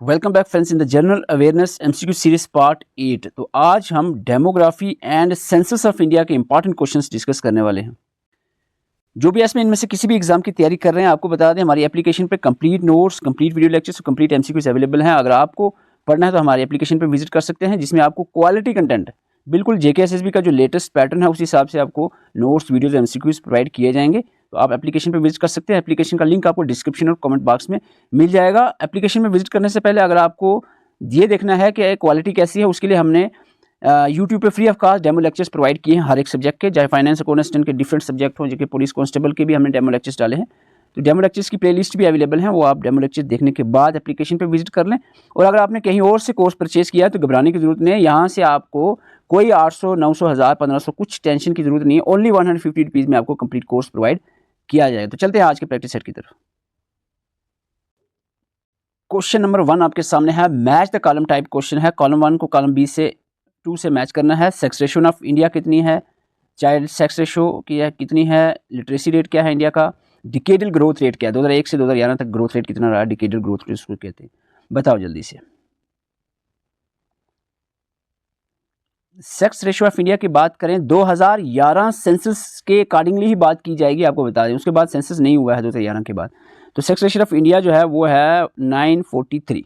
Welcome back friends in the general awareness MCQ series part 8। तो आज हम demography and census of India के important questions discuss करने वाले हैं। जो भी इसमें इनमें से किसी भी एग्जाम की तैयारी कर रहे हैं, आपको बता दें हमारी एप्लीकेशन पे complete notes, complete video lectures, complete MCQs available हैं। अगर आपको पढ़ना है तो हमारी एप्लीकेशन पे विजिट कर सकते हैं, जिसमें आपको क्वालिटी कंटेंट बिल्कुल जेकेएसएसबी का जो लेटेस्ट पैटर्न है उस हिसाब से आपको नोट्स, वीडियोज, एमसीक्यूज प्रोवाइड किए जाएंगे। तो आप एप्लीकेशन पे विजिट कर सकते हैं। एप्लीकेशन का लिंक आपको डिस्क्रिप्शन और कमेंट बॉक्स में मिल जाएगा। एप्लीकेशन में विजिट करने से पहले अगर आपको ये देखना है कि क्वालिटी कैसी है, उसके लिए हमने यूट्यूब पे free of cost demo lectures provide किए हैं हर एक सब्जेक्ट के, चाहे फाइनेंस अकाउंटेंट के डिफरेंट सब्जेक्ट हों, जैसे पुलिस कांस्टेबल के भी हमने डेमो लेक्चर्स डाले हैं। तो डेमो लेक्चर्स की प्लेलिस्ट भी अवेलेबल है, वो आप डेमो लेक्चर्स देखने के बाद एप्लीकेशन पे विजिट कर लें। और अगर आपने कहीं और से कोर्स परचेज किया है तो घबराने की जरूरत नहीं है। यहाँ से आपको कोई 800, 900, 1000, 1500 कुछ टेंशन की जरूरत नहीं है। ओनली 150 रुपीज़ में आपको कंप्लीट कोर्स प्रोवाइड किया जाएगा। तो चलते हैं आज के प्रैक्टिस सेट की तरफ। क्वेश्चन नंबर 1 आपके सामने है। Match the column type question है। कॉलम 1 को कॉलम बी से 2 से मैच करना है। सेक्स रेशियो ऑफ इंडिया कितनी है, चाइल्ड सेक्स रेशियो की है कितनी है, लिटरेसी रेट क्या है इंडिया का, डिकेडल ग्रोथ रेट क्या है, 2001 से 2011 तक ग्रोथ रेट कितना रहा, डिकेडल ग्रोथ रेट उसको कहते हैं। बताओ जल्दी से। सेक्स रेशियो ऑफ इंडिया की बात करें 2011 सेंसस के अकॉर्डिंगली ही बात की जाएगी, आपको बता दें। उसके बाद सेंसस नहीं हुआ है 2011 के बाद। तो सेक्स रेशियो ऑफ इंडिया जो है वो है 943।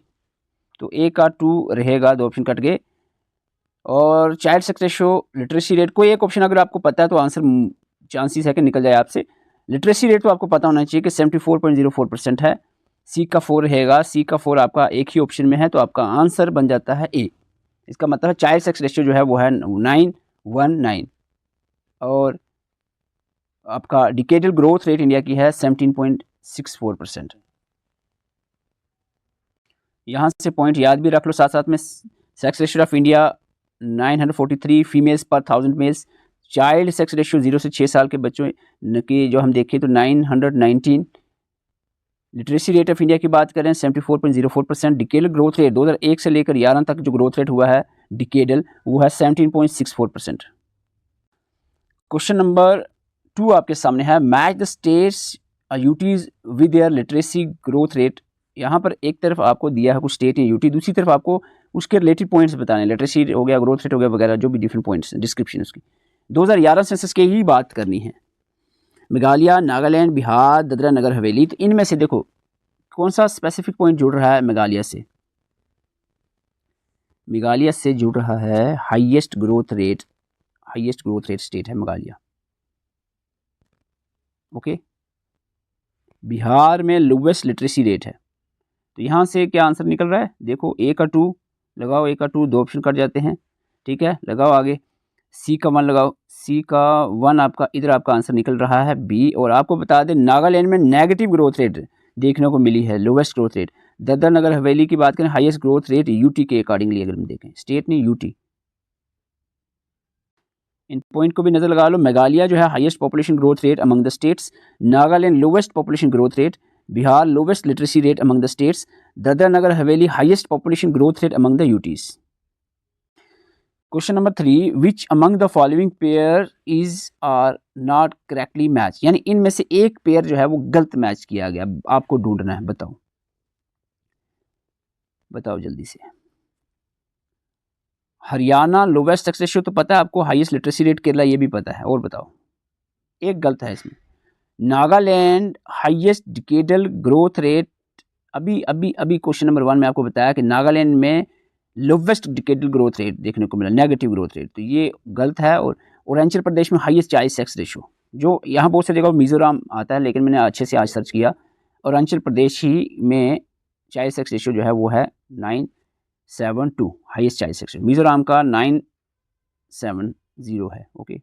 तो ए का 2 रहेगा, 2 ऑप्शन कट गए। और child sex ratio, literacy rate, कोई एक ऑप्शन अगर आपको पता है तो आंसर चांसेस है कि निकल जाए आपसे। लिटरेसी रेट तो आपको पता होना चाहिए कि 74.04% है। सी का 4 रहेगा, सी का 4 आपका एक ही ऑप्शन में है, तो आपका आंसर बन जाता है ए। इसका मतलब है चाइल्ड सेक्स रेशियो जो है वो है 919। और आपका डिकेडल ग्रोथ रेट इंडिया की है 17.64%। यहाँ से पॉइंट याद भी रख लो साथ साथ में। Sex ratio of India 943 females per 1000 mails. Child sex ratio 0 से 6 साल के बच्चों की जो हम देखें तो 919। लिटरेसी रेट ऑफ इंडिया की बात करें 74.04%। डिकेडल ग्रोथ रेट 2001 से लेकर 11 तक जो ग्रोथ रेट हुआ है डिकेडल, वो है 17.64%। क्वेश्चन नंबर 2 आपके सामने है। Match the states UTs with their literacy growth rate. यहाँ पर एक तरफ आपको दिया है कुछ स्टेट या यूटी, दूसरी तरफ आपको उसके रिलेटेड पॉइंट्स बताने, लिटरेसी हो गया, ग्रोथ रेट हो गया वगैरह, जो भी डिफरेंट पॉइंट्स डिस्क्रिप्शन उसकी 2011 सेंसस की ही बात करनी है। मेघालय, नागालैंड, बिहार, दादरा नगर हवेली, तो इनमें से देखो कौन सा स्पेसिफिक पॉइंट जुड़ रहा है मेघालय से। मेघालय से जुड़ रहा है हाईएस्ट ग्रोथ रेट स्टेट है मेघालय। ओके। बिहार में लोवेस्ट लिटरेसी रेट है। तो यहाँ से क्या आंसर निकल रहा है, देखो ए का 2 लगाओ, ए का 2, 2 ऑप्शन कट जाते हैं, ठीक है, लगाओ आगे। सी का 1 लगाओ, सी का 1 आपका इधर आपका आंसर निकल रहा है बी। और आपको बता दें नागालैंड में नेगेटिव ग्रोथ रेट देखने को मिली है, lowest growth rate. Dadra Nagar हवेली की बात करें हाईएस्ट ग्रोथ रेट यूटी के अकॉर्डिंगली अगर हम देखें, स्टेट नहीं यूटी। इन पॉइंट को भी नजर लगा लो। मेघालय जो है highest population growth rate among the states, Nagaland lowest population growth rate, Bihar lowest literacy rate among the states, Dadra Nagar Haveli highest population growth rate among the UTs. Question number 3, which among the following pair is are not correctly match, यानी इनमें से एक pair जो है वो गलत match किया गया, आपको ढूंढना है। बताओ जल्दी से। हरियाणा लोवेस्ट सेक्स रेशियो तो पता है आपको, हाईएस्ट लिटरेसी रेट केरला ये भी पता है, और बताओ एक गलत है इसमें। Nagaland highest decadal growth rate, अभी क्वेश्चन नंबर 1 में आपको बताया कि नागालैंड में लोवेस्ट डिकेडल ग्रोथ रेट देखने को मिला, नेगेटिव ग्रोथ रेट, तो ये गलत है। और अरुणाचल प्रदेश में हाईएस्ट चाइल्ड सेक्स रेशियो, जो यहाँ बहुत से जगह मिजोरम आता है, लेकिन मैंने अच्छे से आज सर्च किया, अरुणाचल प्रदेश ही में चाइल्ड सेक्स रेशियो जो है वो है 972, highest child sex ratio. Mizoram का 970 है। Okay.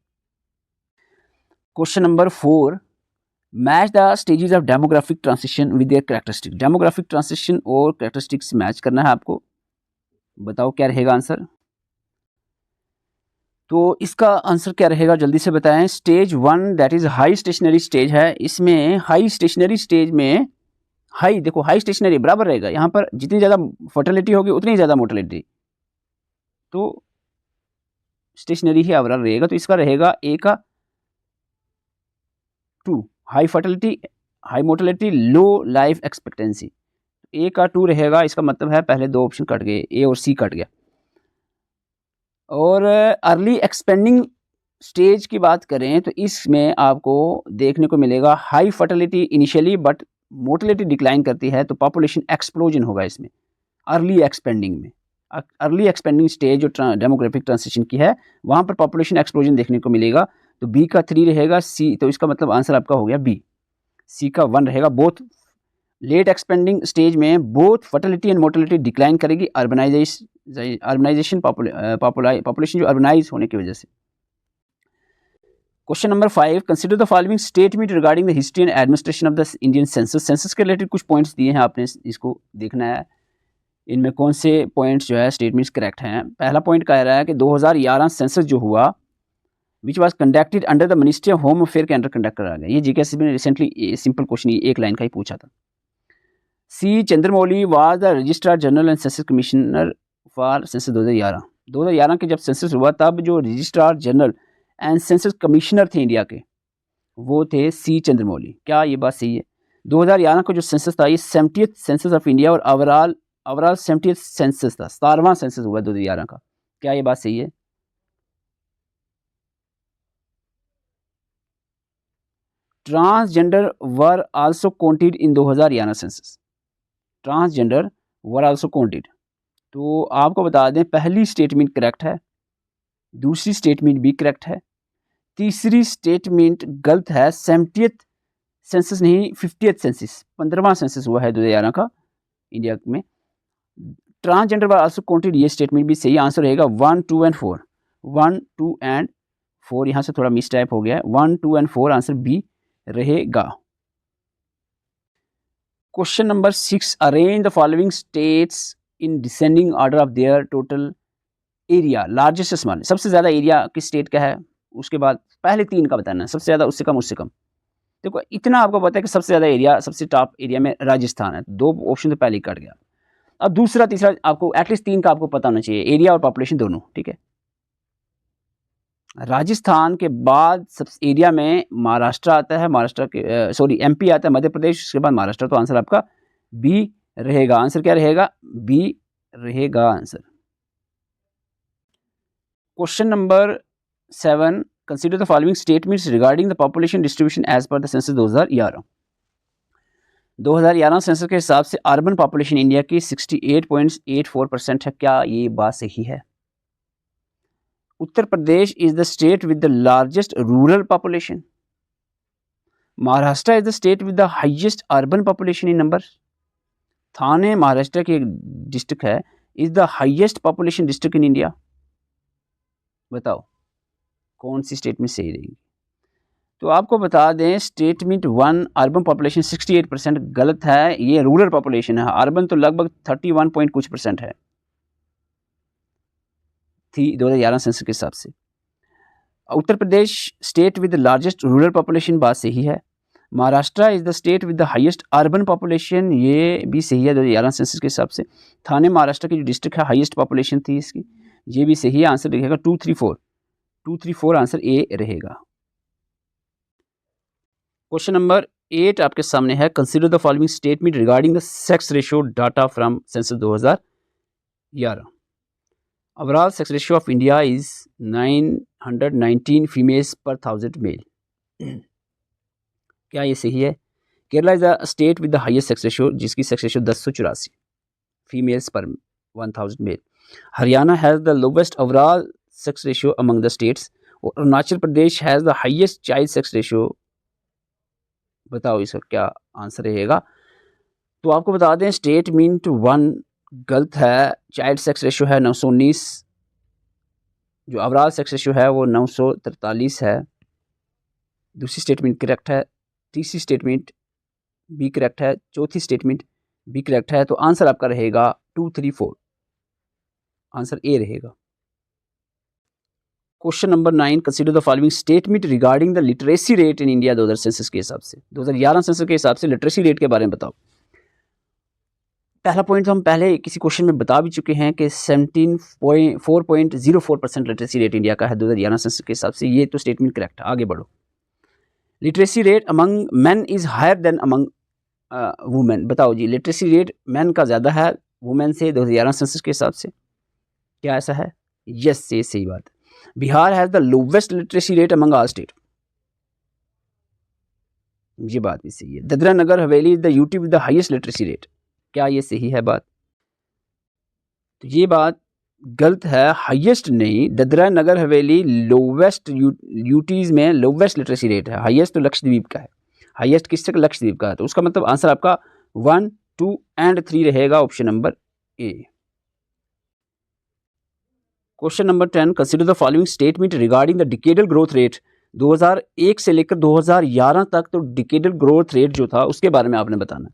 Question number 4, match the stages of demographic transition with their characteristic. Demographic transition और कैरेक्टरिस्टिक्स मैच करना है आपको। बताओ क्या रहेगा आंसर। तो इसका आंसर क्या रहेगा जल्दी से बताएं। Stage 1 that is high stationary stage है। इसमें हाई स्टेशनरी स्टेज में हाई, देखो हाई स्टेशनरी बराबर रहेगा, यहाँ पर जितनी ज़्यादा फर्टिलिटी होगी उतनी ज़्यादा मोर्टेलिटी, तो स्टेशनरी ही ओवरऑल रहेगा। तो इसका रहेगा ए का 2, हाई फर्टिलिटी, हाई मोर्टेलिटी, लो लाइफ एक्सपेक्टेंसी। ए का 2 रहेगा, इसका मतलब है पहले 2 ऑप्शन कट गए, ए और सी कट गया। और अर्ली एक्सपेंडिंग स्टेज की बात करें तो इसमें आपको देखने को मिलेगा high fertility initially but mortality decline करती है, तो पॉपुलेशन एक्सप्लोजन होगा इसमें अर्ली एक्सपेंडिंग में। अर्ली एक्सपेंडिंग स्टेज जो डेमोग्राफिक ट्रांसिशन की है वहाँ पर पॉपुलेशन एक्सप्लोजन देखने को मिलेगा। तो बी का 3 रहेगा, सी, तो इसका मतलब आंसर आपका हो गया बी, सी का 1 रहेगा। बोथ लेट एक्सपेंडिंग स्टेज में both fertility and mortality decline करेगी अर्बनाइजेशन पॉपुलेशन जो अर्बनाइज होने की वजह से। Question number 5, consider the following statement regarding the history and administration of the Indian census. Census के रिलेटेड कुछ पॉइंट्स दिए हैं, आपने इसको देखना है इनमें कौन से पॉइंट्स जो है स्टेटमेंट्स करेक्ट हैं। पहला पॉइंट कह रहा है कि 2011 सेंसस जो हुआ which was conducted under the ministry of home affair के अंडर कंडक्ट करा गया। ये जीके में रिसेंटली सिंपल क्वेश्चन एक लाइन का ही पूछा था। C Chandramouli was the registrar general and census commissioner for census 2011। 2011 के जब सेंसस हुआ तब जो registrar general and census commissioner थे इंडिया के वो थे सी चंद्रमौली। क्या ये बात सही है? 2011 का जो सेंसस था ये 70th सेंसस ऑफ इंडिया और ओवरऑल 70th सेंसस था, 17वां सेंसस हुआ 2011 का। क्या ये बात सही है? Transgender were also counted in 2011 census. Transgender were also counted. तो आपको बता दें पहली स्टेटमेंट करेक्ट है, दूसरी स्टेटमेंट भी करेक्ट है, तीसरी स्टेटमेंट गलत है। 70th सेंसस नहीं 50th सेंसस, 15वां सेंसस हुआ है 2011 का इंडिया में। ट्रांसजेंडर वर आल्सो काउंटेड, ये स्टेटमेंट भी सही। आंसर रहेगा 1, 2 एंड 4। 1, 2 एंड 4 यहाँ से थोड़ा मिस टाइप हो गया है। 1, 2 एंड 4 आंसर बी रहेगा। Question number 6, arrange the following states in descending order of their total area largest small. सबसे ज़्यादा एरिया किस स्टेट का है, उसके बाद पहले 3 का बताना है, सबसे ज़्यादा, उससे कम, उससे कम। देखो इतना आपको पता है कि सबसे ज़्यादा एरिया, सबसे टॉप एरिया में राजस्थान है, 2 ऑप्शन तो पहले ही कट गया। अब दूसरा तीसरा आपको एटलीस्ट 3 का आपको पता होना चाहिए, एरिया और पॉपुलेशन दोनों, ठीक है। राजस्थान के बाद सब एरिया में महाराष्ट्र आता है, महाराष्ट्र के सॉरी एमपी आता है, मध्य प्रदेश, उसके बाद महाराष्ट्र। तो आंसर आपका बी रहेगा। आंसर क्या रहेगा? बी रहेगा answer. Question number 7, consider the following statements regarding the population distribution as per the census 2011। 2011 census के हिसाब से अर्बन पॉपुलेशन इंडिया की 68.84% है। क्या ये बात सही है? Uttar Pradesh is the state with the largest rural population. Maharashtra is the state with the highest urban population in number. Thane Maharashtra की एक डिस्ट्रिक्ट है, is the highest population district in India. बताओ कौन सी स्टेटमेंट सही रहेगी? तो आपको बता दें स्टेटमेंट 1 अर्बन पॉपुलेशन 68% गलत है, ये रूरल पॉपुलेशन है। अर्बन तो लगभग 31 पॉइंट कुछ % है थी 2011 सेंसस के हिसाब से। Uttar Pradesh state with the largest rural population, बात सही है। Maharashtra is the state with the highest urban population, ये भी सही है 2011 सेंसस के हिसाब से। थाने महाराष्ट्र की जो डिस्ट्रिक्ट है हाईएस्ट पॉपुलेशन थी इसकी, ये भी सही है। आंसर रहेगा 2, 3, 4। 2, 3, 4 आंसर ए रहेगा। क्वेश्चन नंबर 8 आपके सामने है, consider the following statement regarding the sex ratio data from census 2011। Overall sex ratio of India is 919 females per 1000 male. क्या ये सही है? Kerala is the state with the highest sex ratio, जिसकी sex ratio 1084 females per 1000 male. Haryana has the lowest overall sex ratio among the states. और Arunachal Pradesh has the highest child sex ratio. बताओ इसका क्या answer रहेगा? तो आपको बता दें स्टेटमेंट 1 गलत है, चाइल्ड सेक्स रेशियो है 919, जो ओवरऑल सेक्स रेशियो है वो 943 है। दूसरी स्टेटमेंट करेक्ट है, तीसरी स्टेटमेंट भी करेक्ट है, चौथी स्टेटमेंट भी करेक्ट है। तो आंसर आपका रहेगा 2, 3, 4, आंसर ए रहेगा। Question number 9, consider the following statement regarding the literacy rate in India 2000 census के हिसाब से। 2011 सेंसस के हिसाब से लिटरेसी रेट के बारे में बताओ। पहला पॉइंट तो हम पहले किसी क्वेश्चन में बता भी चुके हैं कि 4.04% लिटरेसी रेट इंडिया का है 2011 सेंसस के हिसाब से। ये तो स्टेटमेंट करेक्ट है। आगे बढ़ो। Literacy rate among men is higher than among women, बताओ जी लिटरेसी रेट मैन का ज़्यादा है वुमेन से 2011 सेंसस के हिसाब से, क्या ऐसा है? यस, ये सही बात है। Bihar has the lowest literacy rate among all state, ये बात भी सही है। दादरा नगर हवेली is the UT with the highest literacy rate, क्या ये सही है बात? तो ये बात गलत है, हाईएस्ट नहीं, दादरा नगर हवेली लोवेस्ट यूटीज में लोवेस्ट लिटरेसी रेट है, हाईएस्ट तो लक्षद्वीप का है। हाईएस्ट किससे? लक्षद्वीप का है। तो उसका मतलब आंसर आपका 1, 2 एंड 3 रहेगा, option number A. Question number 10, consider the following statement regarding the decadal growth rate. 2001 से लेकर 2011 तक तो डिकेडल ग्रोथ रेट जो था उसके बारे में आपने बताना।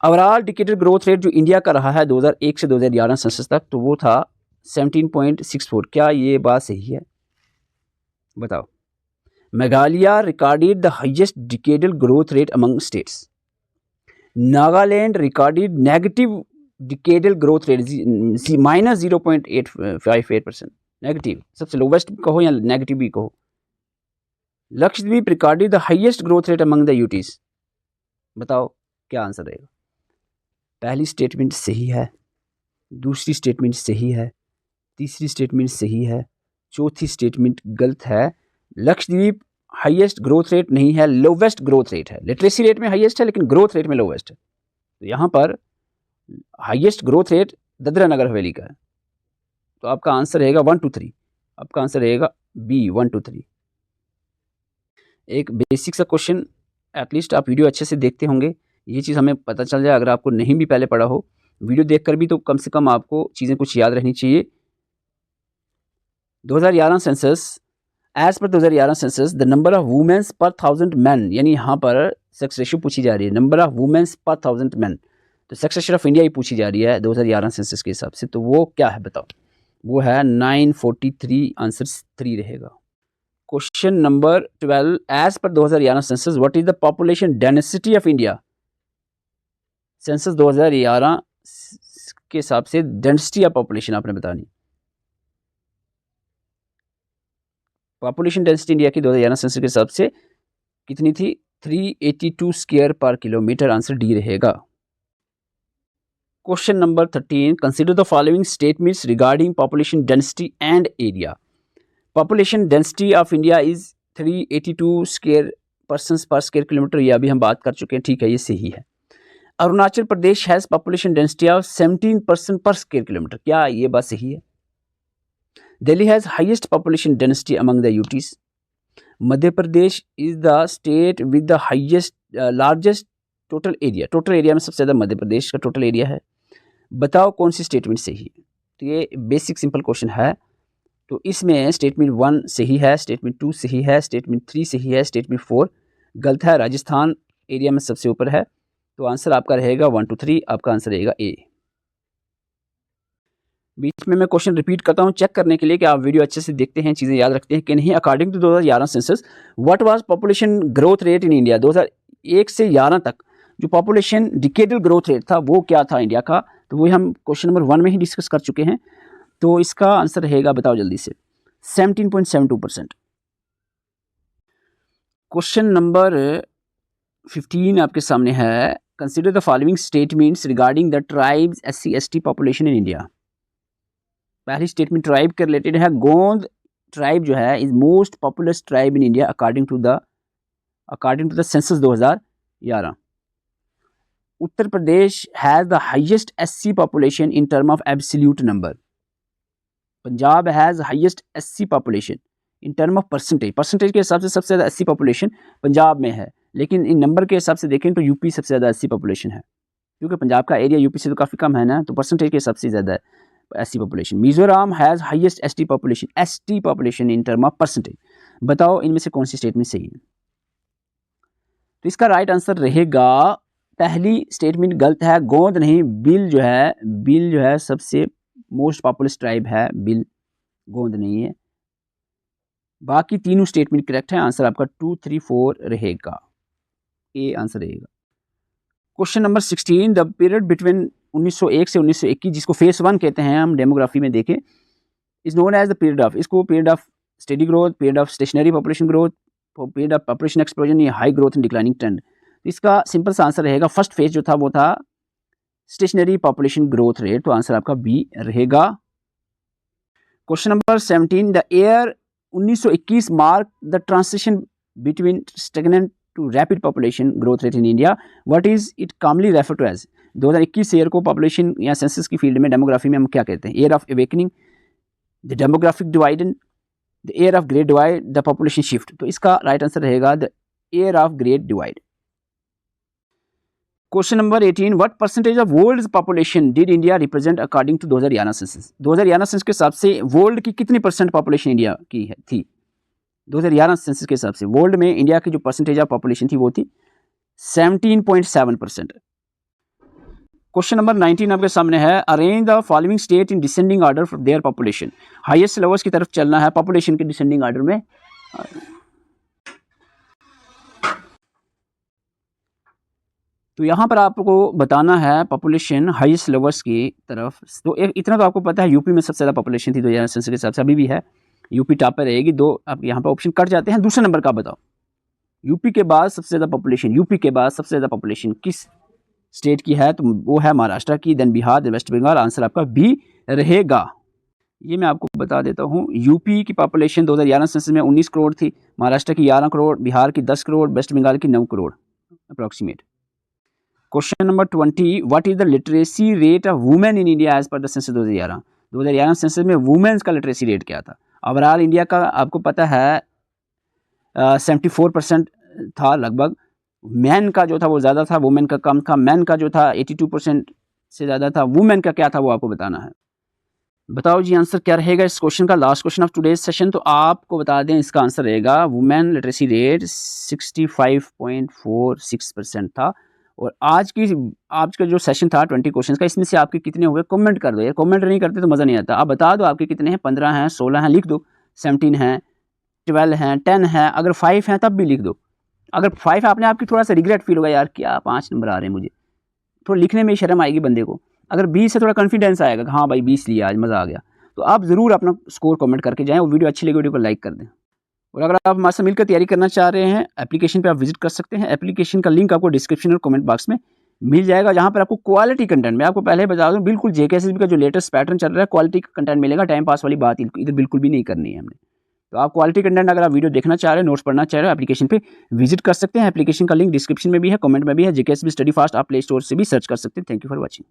ओवरऑल डिकेडल ग्रोथ रेट जो इंडिया का रहा है 2001 से 2011 सेंसस तक, तो वो था 17.64, क्या ये बात सही है? बताओ। Meghalaya recorded the highest decadal growth rate among states. Nagaland recorded negative decadal growth rate -0.858%, negative, सबसे लोवेस्ट कहो या नेगेटिव भी कहो। Lakshadweep recorded the highest growth rate among the UTs, बताओ क्या आंसर रहेगा? पहली स्टेटमेंट सही है, दूसरी स्टेटमेंट सही है, तीसरी स्टेटमेंट सही है, चौथी स्टेटमेंट गलत है। लक्षद्वीप हाईएस्ट ग्रोथ रेट नहीं है, लोवेस्ट ग्रोथ रेट है। लिटरेसी रेट में हाईएस्ट है लेकिन ग्रोथ रेट में लोवेस्ट है। तो यहाँ पर highest growth rate Dadra Nagar हवेली का है। तो आपका आंसर रहेगा 1, 2, 3, आपका आंसर रहेगा बी 1, 2, 3। एक बेसिक सा क्वेश्चन, एटलीस्ट आप वीडियो अच्छे से देखते होंगे, ये चीज़ हमें पता चल जाए। अगर आपको नहीं भी पहले पढ़ा हो वीडियो देखकर भी, तो कम से कम आपको चीज़ें कुछ याद रहनी चाहिए। 2011 census, as per 2011 census the number of womens per 1000 man, यानी यहाँ पर सेक्स रेशियो पूछी जा रही है, number of womens per 1000 man, तो सेक्स रेशियो ऑफ इंडिया ही पूछी जा रही है 2011 सेंसस के हिसाब से, तो वो क्या है बताओ? वो है 943, आंसर 3 रहेगा। Question number 12, as per 2011 census what is the population density of India. Census 2011 के हिसाब से डेंसिटी ऑफ पॉपुलेशन आपने बतानी। पॉपुलेशन डेंसिटी इंडिया की 2011 सेंसस के हिसाब से कितनी थी? 382 स्क्वायर पर किलोमीटर, आंसर डी रहेगा। Question number 13, consider the following statements regarding population density and area. Population density of India is 382 square persons पर स्क्वायर किलोमीटर, ये अभी हम बात कर चुके हैं, ठीक है, ये सही है। Arunachal Pradesh has population density of 17% पर स्क्वायर किलोमीटर, क्या ये बात सही है? Delhi has highest population density among the UTs. Madhya Pradesh is the state with the highest largest total area, total area में सबसे ज़्यादा मध्य प्रदेश का टोटल एरिया है। बताओ कौन सी स्टेटमेंट सही है? तो ये बेसिक सिंपल क्वेश्चन है। तो इसमें स्टेटमेंट 1 सही है, स्टेटमेंट 2 सही है, स्टेटमेंट 3 सही है, स्टेटमेंट 4 गलत है। राजस्थान एरिया में सबसे ऊपर है, तो आंसर आपका रहेगा 1, 2, 3, आपका आंसर रहेगा ए। बीच में मैं क्वेश्चन रिपीट करता हूं चेक करने के लिए कि आप वीडियो अच्छे से देखते हैं, चीज़ें याद रखते हैं कि नहीं। According to 2011 census what was population growth rate in India. 2001 से 11 तक जो पॉपुलेशन डिकेडल ग्रोथ रेट था वो क्या था इंडिया का, तो वो हम क्वेश्चन नंबर 1 में ही डिस्कस कर चुके हैं। तो इसका आंसर रहेगा, बताओ जल्दी से, 17.72%। क्वेश्चन नंबर 15 आपके सामने है, consider the following statements regarding the tribes SC ST population in India. पहली स्टेटमेंट ट्राइब के रिलेटेड है। गोंद ट्राइब जो है is most populous tribe in India according to the census 2011। Uttar Pradesh has the highest SC population in term of absolute number. Punjab has highest SC population in term of percentage के हिसाब से सबसे ज़्यादा SC population Punjab में है, लेकिन इन नंबर के हिसाब से देखें तो यूपी सबसे ज़्यादा SC पॉपुलेशन है, क्योंकि पंजाब का एरिया यूपी से तो काफ़ी कम है ना, तो परसेंटेज के हिसाब से ज़्यादा है SC population. Mizoram has highest ST population in term of percentage. बताओ इनमें से कौन सी स्टेटमेंट सही है? तो इसका राइट आंसर रहेगा पहली स्टेटमेंट गलत है, गोंद नहीं, बिल जो है सबसे मोस्ट पॉपुलस ट्राइब है, बिल, गोंद नहीं है। बाकी तीनों स्टेटमेंट करेक्ट है, आंसर आपका 2, 3, 4 रहेगा, ए आंसर रहेगा। Question number 16, the period between 1901 से 1921 जिसको फेस 1 कहते हैं, हम डेमोग्राफी में देखें, is known as the period of, इसको period of steady growth, period of stationary population growth, period of population explosion या high growth and declining trend. इसका सिंपल सा आंसर रहेगा, फर्स्ट फेज जो था वो था स्टेशनरी पॉपुलेशन ग्रोथ रेट, तो आंसर आपका बी रहेगा। Question number 17, the year 1921 mark the transition between stagnant to rapid population growth rate in India, what is it commonly refer to as. 2021 year को population या census की field में, demography में हम क्या कहते हैं? Year of awakening, the demographic divide, the year of great divide, the population shift. तो इसका राइट आंसर रहेगा the year of great divide. Question number 18, what percentage of world population did India represent according to 2011 census. 2011 census के हिसाब से world की कितनी percent population India की थी? 2011 सेंसस के हिसाब से वर्ल्ड में इंडिया की जो परसेंटेज ऑफ पॉपुलेशन थी वो थी 17.7%। क्वेश्चन नंबर 19 आपके सामने है, arrange the following state in descending order for their population. Highest lowest की तरफ चलना है पॉपुलेशन के डिसेंडिंग ऑर्डर में। तो यहाँ पर आपको बताना है पॉपुलेशन हाईएस्ट लोवेस्ट की तरफ। तो इतना तो आपको पता है, यूपी में सबसे ज़्यादा पॉपुलेशन थी 2000 सेंसस के हिसाब से, अभी भी है, यूपी टॉप पर रहेगी। दो आप यहाँ पर ऑप्शन कट जाते हैं। दूसरे नंबर का बताओ, यूपी के बाद सबसे ज़्यादा पॉपुलेशन, यूपी के बाद सबसे ज़्यादा पॉपुलेशन किस स्टेट की है? तो वो है महाराष्ट्र की, then Bihar, then West Bengal. Answer आपका बी रहेगा। ये मैं आपको बता देता हूँ, यूपी की पॉपुलेशन 2011 सेंसस में 19 करोड़ थी, महाराष्ट्र की 11 करोड़, बिहार की 10 करोड़, वेस्ट बंगाल की 9 crore approximate. Question number 20, what is the literacy rate of women in India as per the census 2011। 2011 census में वुमेन्स का लिटरेसी रेट क्या था? ओवरऑल इंडिया का आपको पता है 74% था लगभग। मैन का जो था वो ज़्यादा था, वुमेन का कम था। मैन का जो था 82% से ज़्यादा था। वुमेन का क्या था वो आपको बताना है। बताओ जी आंसर क्या रहेगा इस क्वेश्चन का। Last question of today's session. तो आपको बता दें इसका आंसर रहेगा वुमेन लिटरेसी रेट 65.46% था। और आज का जो सेशन था 20 क्वेश्चन का, इसमें से आपके कितने हुए कमेंट कर दो यार। कमेंट नहीं करते तो मज़ा नहीं आता। आप बता दो आपके कितने हैं, 15 हैं, 16 हैं, लिख दो, 17 हैं, 12 हैं, 10 हैं, अगर 5 हैं तब भी लिख दो। अगर 5 आपने, आपकी थोड़ा सा रिग्रेट फील होगा, यार क्या 5 नंबर आ रहे हैं मुझे, थोड़ा लिखने में शर्म आएगी बंदे को। अगर 20 से थोड़ा कॉन्फिडेंस आएगा कि हाँ भाई 20 लिया, आज मज़ा आ गया। तो आप ज़रूर अपना स्कोर कमेंट करके जाएँ। और वीडियो अच्छी लगी वीडियो को लाइक कर दें। और अगर आप हमारे साथ मिलकर तैयारी करना चाह रहे हैं, एप्लीकेशन पे आप विजिट कर सकते हैं। एप्लीकेशन का लिंक आपको डिस्क्रिप्शन और कमेंट बॉक्स में मिल जाएगा, जहाँ पर आपको क्वालिटी कंटेंट, मैं आपको पहले बता दूँ, बिल्कुल जेकेएसएसबी का जो लेटेस्ट पैटर्न चल रहा है, क्वालिटी कंटेंट मिलेगा। टाइम पास वाली बात इधर बिल्कुल भी नहीं करनी है हमने। तो आप क्वालिटी कंटेंट अगर आप वीडियो देखना चाह रहे हो, नोट्स पढ़ना चाह रहे हो, एप्लीकेशन पे विजिट कर सकते हैं। एप्लीकेशन का लिंक डिस्क्रिप्शन में भी है, कमेंट में भी है। जेकेएसएसबी स्टडी फास्ट आप प्ले स्टोर से भी सर्च कर सकते हैं। Thank you for watching.